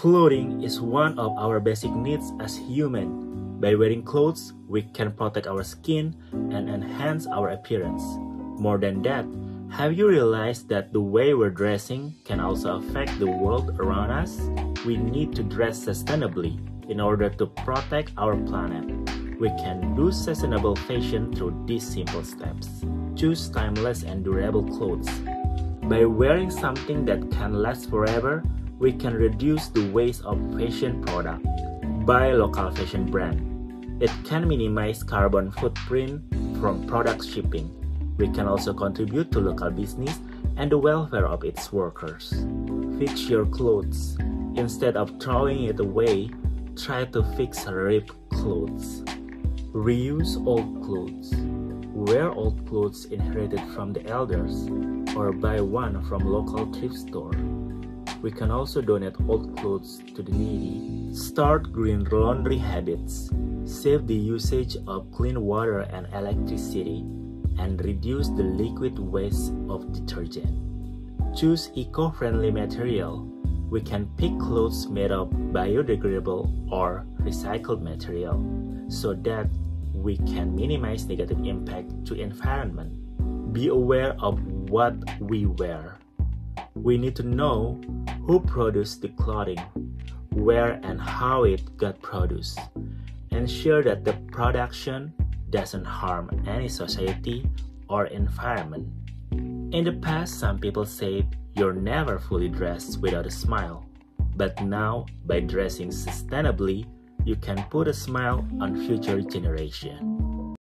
Clothing is one of our basic needs as humans. By wearing clothes, we can protect our skin and enhance our appearance. More than that, have you realized that the way we're dressing can also affect the world around us? We need to dress sustainably in order to protect our planet. We can do sustainable fashion through these simple steps. Choose timeless and durable clothes. By wearing something that can last forever, we can reduce the waste of fashion products. Buy local fashion brand. It can minimize carbon footprint from product shipping. We can also contribute to local business and the welfare of its workers. Fix your clothes. Instead of throwing it away, try to fix ripped clothes. Reuse old clothes. Wear old clothes inherited from the elders or buy one from local thrift store. We can also donate old clothes to the needy. Start green laundry habits. Save the usage of clean water and electricity, and reduce the liquid waste of detergent. Choose eco-friendly material. We can pick clothes made of biodegradable or recycled material so that we can minimize negative impact to environment. Be aware of what we wear. We need to know who produced the clothing, where and how it got produced. Ensure that the production doesn't harm any society or environment. In the past, some people said you're never fully dressed without a smile. But now, by dressing sustainably, you can put a smile on future generations.